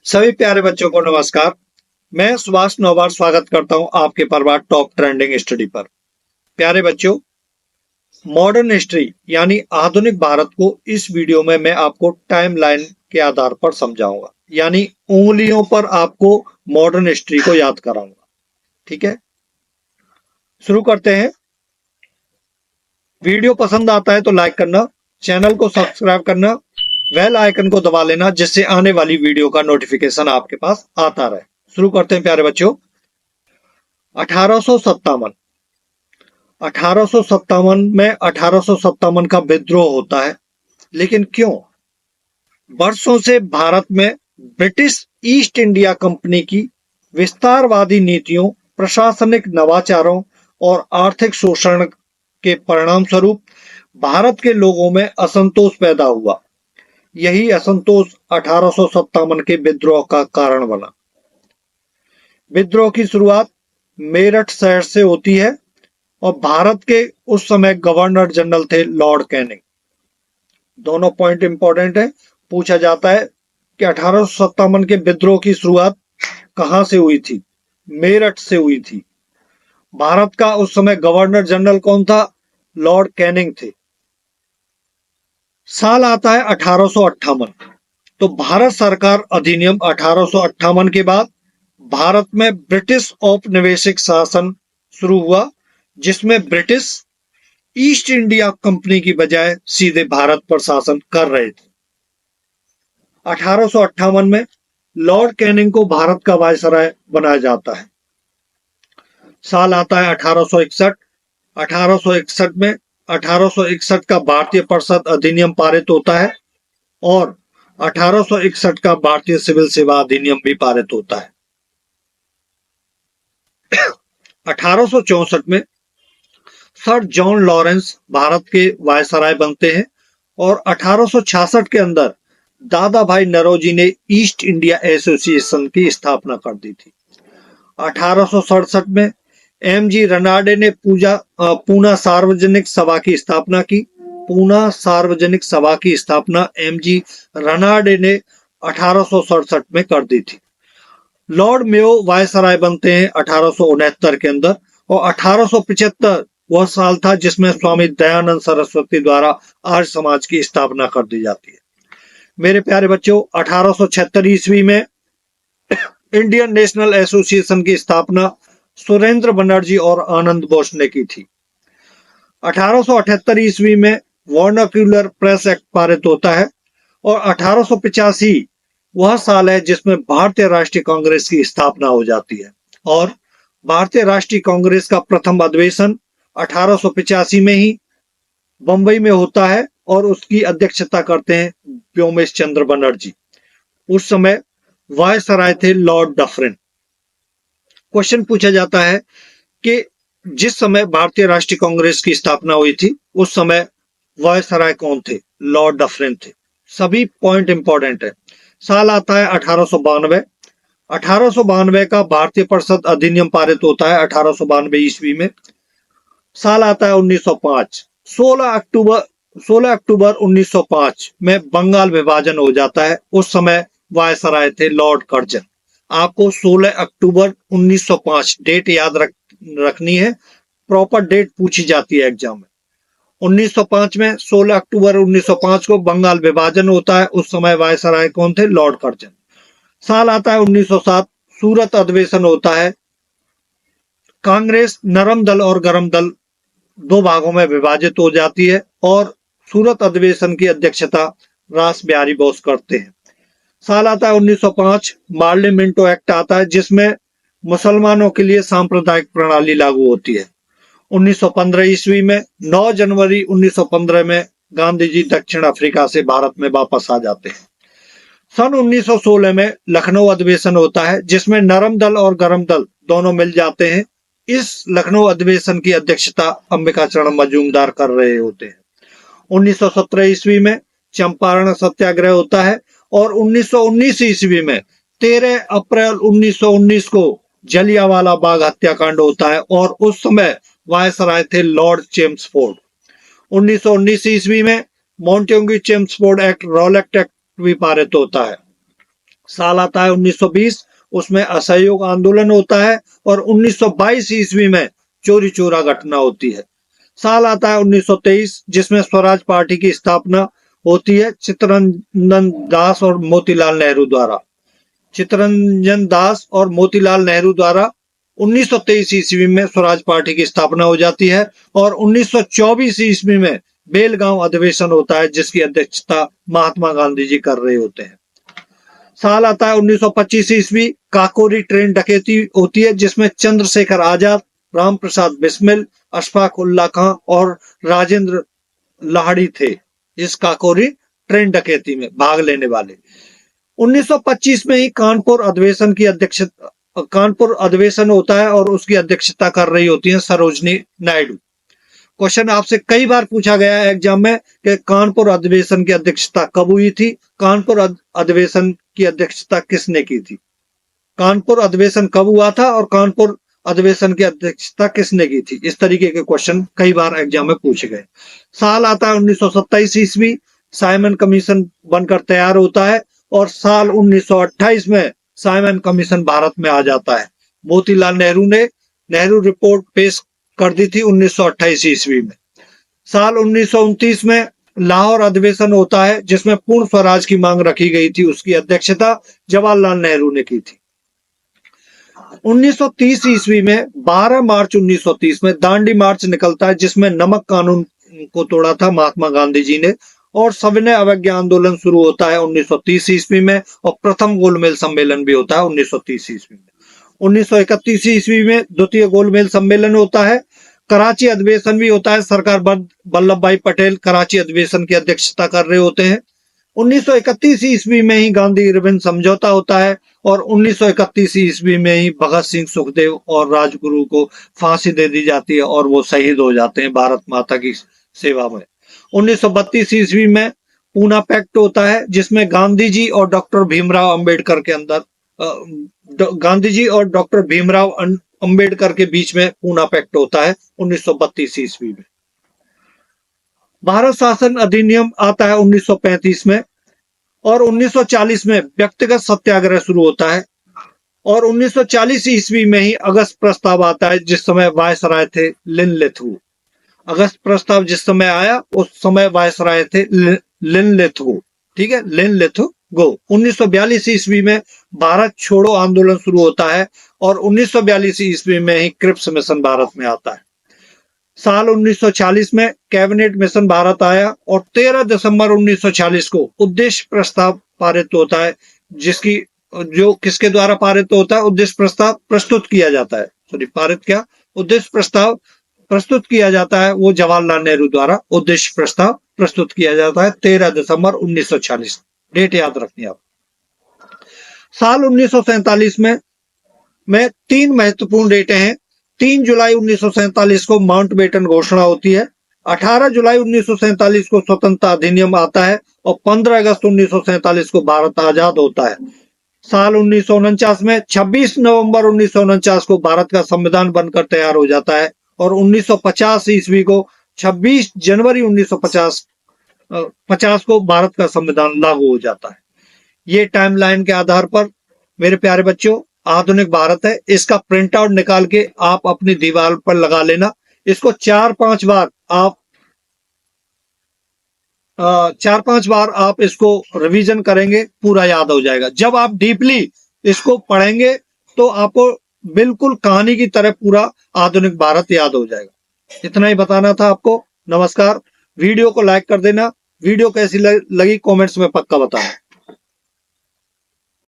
सभी प्यारे बच्चों को नमस्कार। मैं सुभाष नौबार स्वागत करता हूं आपके परिवार टॉप ट्रेंडिंग स्टडी पर। प्यारे बच्चों, मॉडर्न हिस्ट्री यानी आधुनिक भारत को इस वीडियो में मैं आपको टाइमलाइन के आधार पर समझाऊंगा, यानी उंगलियों पर आपको मॉडर्न हिस्ट्री को याद कराऊंगा। ठीक है, शुरू करते हैं। वीडियो पसंद आता है तो लाइक करना, चैनल को सब्सक्राइब करना, बेल आइकन को दबा लेना, जिससे आने वाली वीडियो का नोटिफिकेशन आपके पास आता रहे। शुरू करते हैं प्यारे बच्चों। 1857 1857 में 1857 का विद्रोह होता है। लेकिन क्यों? वर्षों से भारत में ब्रिटिश ईस्ट इंडिया कंपनी की विस्तारवादी नीतियों, प्रशासनिक नवाचारों और आर्थिक शोषण के परिणाम स्वरूप भारत के लोगों में असंतोष पैदा हुआ। यही असंतोष 1857 के विद्रोह का कारण बना। विद्रोह की शुरुआत मेरठ शहर से होती है और भारत के उस समय गवर्नर जनरल थे लॉर्ड कैनिंग। दोनों पॉइंट इंपॉर्टेंट है। पूछा जाता है कि 1857 के विद्रोह की शुरुआत कहां से हुई थी? मेरठ से हुई थी। भारत का उस समय गवर्नर जनरल कौन था? लॉर्ड कैनिंग थे। साल आता है 1858। तो भारत सरकार अधिनियम 1858 के बाद भारत में ब्रिटिश औपनिवेशिक शासन शुरू हुआ, जिसमें ब्रिटिश ईस्ट इंडिया कंपनी की बजाय सीधे भारत पर शासन कर रहे थे। 1858 में लॉर्ड कैनिंग को भारत का वायसराय बनाया जाता है। साल आता है 1861। 1861 में 1861 का भारतीय परिषद अधिनियम पारित होता है और 1861 का भारतीय सिविल सेवा अधिनियम भी पारित होता है। 1864 में सर जॉन लॉरेंस भारत के वायसराय बनते हैं और 1866 के अंदर दादा भाई नौरोजी ने ईस्ट इंडिया एसोसिएशन की स्थापना कर दी थी। 1867 में एमजी रनाडे ने पूना सार्वजनिक सभा की स्थापना की। पूना सार्वजनिक सभा की स्थापना एमजी रनाडे ने 1867 में कर दी थी। लॉर्ड मेयो वायसराय बनते हैं 1869 के अंदर और 1875 वह साल था जिसमें स्वामी दयानंद सरस्वती द्वारा आर्य समाज की स्थापना कर दी जाती है। मेरे प्यारे बच्चों, 1876 ईस्वी में इंडियन नेशनल एसोसिएशन की स्थापना सुरेंद्र बनर्जी और आनंद बोस ने की थी। 1878 ईस्वी में वर्नाक्यूलर प्रेस एक्ट पारित होता है और 1885 वह साल है जिसमें भारतीय राष्ट्रीय कांग्रेस की स्थापना हो जाती है और भारतीय राष्ट्रीय कांग्रेस का प्रथम अधिवेशन 1885 में ही बंबई में होता है और उसकी अध्यक्षता करते हैं व्योमेश चंद्र बनर्जी। उस समय वायसराय थे लॉर्ड डफरिन। क्वेश्चन पूछा जाता है कि जिस समय भारतीय राष्ट्रीय कांग्रेस की स्थापना हुई थी उस समय वायसराय कौन थे? लॉर्ड डफरिन थे। सभी पॉइंट इंपॉर्टेंट है। साल आता है 1892। 1892 का भारतीय परिषद अधिनियम पारित होता है 1892 ईस्वी में। साल आता है 1905। 16 अक्टूबर 1905 में बंगाल विभाजन हो जाता है। उस समय वायसराय थे लॉर्ड कर्जन। आपको 16 अक्टूबर 1905 डेट याद रखनी है। प्रॉपर डेट पूछी जाती है एग्जाम में। 1905 में 16 अक्टूबर 1905 को बंगाल विभाजन होता है। उस समय वायसराय कौन थे? Lord Curzon. साल आता है 1907। सूरत अधिवेशन होता है। कांग्रेस नरम दल और गरम दल दो भागों में विभाजित हो जाती है और सूरत अधिवेशन की अध्यक्षता रास बिहारी बोस करते हैं। साल आता है 1905। मार्ले मिंटो एक्ट आता है जिसमें मुसलमानों के लिए सांप्रदायिक प्रणाली लागू होती है। 1915 ईस्वी में 9 जनवरी 1915 में गांधी जी दक्षिण अफ्रीका से भारत में वापस आ जाते हैं। सन 1916 में लखनऊ अधिवेशन होता है जिसमें नरम दल और गरम दल दोनों मिल जाते हैं। इस लखनऊ अधिवेशन की अध्यक्षता अंबिका चरण मजूमदार कर रहे होते हैं। 1917 ईस्वी में चंपारण सत्याग्रह होता है और 1919 ईस्वी में 13 अप्रैल 1919 को जलियांवाला बाग हत्याकांड होता है और उस समय वायसराय थे लॉर्ड चेम्सफोर्ड। 1919 ईस्वी में Montagu Chelmsford act, Rowlatt act भी पारित होता है। साल आता है 1920, उसमें असहयोग आंदोलन होता है, और 1922 ईस्वी में चोरी चोरा घटना होती है। साल आता है 1923, जिसमें स्वराज पार्टी की स्थापना होती है चित्तरंजन दास और मोतीलाल नेहरू द्वारा। चित्तरंजन दास और मोतीलाल नेहरू द्वारा 1923 ईस्वी में स्वराज पार्टी की स्थापना हो जाती है, और 1924 ईस्वी में बेलगांव अधिवेशन होता है, जिसकी अध्यक्षता महात्मा गांधी जी कर रहे होते हैं। साल आता है 1925 ईस्वी, काकोरी ट्रेन डकैती होती है, जिसमें चंद्रशेखर आजाद, राम प्रसाद बिस्मिल, अशफाक उल्ला खां और राजेंद्र लाहिड़ी थे इस काकोरी ट्रेन डकैती में भाग लेने वाले। 1925 में ही कानपुर अधिवेशन होता है, और उसकी अध्यक्षता कर रही होती है सरोजनी नायडू। क्वेश्चन आपसे कई बार पूछा गया है एग्जाम में कि कानपुर अधिवेशन की अध्यक्षता कब हुई थी, कानपुर अधिवेशन की अध्यक्षता किसने की थी, कानपुर अधिवेशन कब हुआ था और कानपुर अधिवेशन की अध्यक्षता किसने की थी। इस तरीके के क्वेश्चन कई बार एग्जाम में पूछे गए। साल आता है 1927 ईस्वी, साइमन कमीशन बनकर तैयार होता है, और साल 1928 में साइमन कमीशन भारत में आ जाता है। मोतीलाल नेहरू ने नेहरू रिपोर्ट पेश कर दी थी 1928 ईस्वी में। साल 1929 में लाहौर अधिवेशन होता है, जिसमें पूर्ण स्वराज की मांग रखी गई थी, उसकी अध्यक्षता जवाहरलाल नेहरू ने की थी। 1930 ईस्वी में 12 मार्च 1930 में दांडी मार्च निकलता है, जिसमें नमक कानून को तोड़ा था महात्मा गांधी जी ने, और सविनय अवज्ञा आंदोलन शुरू होता है 1930 ईस्वी में, और प्रथम गोलमेज सम्मेलन भी होता है 1930 ईस्वी में। 1931 ईस्वी में द्वितीय गोलमेज सम्मेलन होता है। कराची अधिवेशन भी होता है, सरकार वल्लभ भाई पटेल कराची अधिवेशन की अध्यक्षता कर रहे होते हैं। 1931 ईस्वी में ही गांधी इरविन समझौता होता है, और 1931 ईस्वी में ही भगत सिंह, सुखदेव और राजगुरु को फांसी दे दी जाती है, और वो शहीद हो जाते हैं भारत माता की सेवा में। 1932 ईस्वी में पूना पैक्ट होता है, जिसमें गांधी जी और डॉक्टर भीमराव अंबेडकर के बीच में पूना पैक्ट होता है 1932 ईस्वी में। भारत शासन अधिनियम आता है 1935 में, और 1940 में व्यक्तिगत सत्याग्रह शुरू होता है, और 1940 ईस्वी में ही अगस्त प्रस्ताव आता है, जिस समय वायसराय थे लिनलिथगो। अगस्त प्रस्ताव जिस समय आया उस समय वायसराय थे लिनलिथगो, ठीक है, लिनलिथगो। 1942 ईस्वी में भारत छोड़ो आंदोलन शुरू होता है, और 1942 ईस्वी में ही क्रिप्स मिशन भारत में आता है। साल 1940 में कैबिनेट मिशन भारत आया, और 13 दिसंबर 1940 को उद्देश्य प्रस्ताव पारित होता है, किसके द्वारा पारित होता है, उद्देश्य प्रस्ताव प्रस्तुत किया जाता है, उद्देश्य प्रस्ताव प्रस्तुत किया जाता है, वो जवाहरलाल नेहरू द्वारा उद्देश्य प्रस्ताव प्रस्तुत किया जाता है 13 दिसंबर 1940। डेट याद रखनी आप। साल 1947 में 3 महत्वपूर्ण डेटें हैं। 3 जुलाई 1947 को माउंटबेटन घोषणा होती है, 18 जुलाई 1947 को स्वतंत्रता अधिनियम आता है, और 15 अगस्त 1947 को भारत आजाद होता है। साल 1949 में 26 नवंबर 1949 को भारत का संविधान बनकर तैयार हो जाता है, और 1950 ईस्वी को 26 जनवरी 1950 को भारत का संविधान लागू हो जाता है। ये टाइमलाइन के आधार पर मेरे प्यारे बच्चों आधुनिक भारत है। इसका प्रिंट आउट निकाल के आप अपनी दीवार पर लगा लेना। इसको 4-5 बार आप इसको रिवीजन करेंगे, पूरा याद हो जाएगा। जब आप डीपली इसको पढ़ेंगे तो आपको बिल्कुल कहानी की तरह पूरा आधुनिक भारत याद हो जाएगा। इतना ही बताना था आपको। नमस्कार। वीडियो को लाइक कर देना। वीडियो कैसी लगी कमेंट्स में पक्का बताना।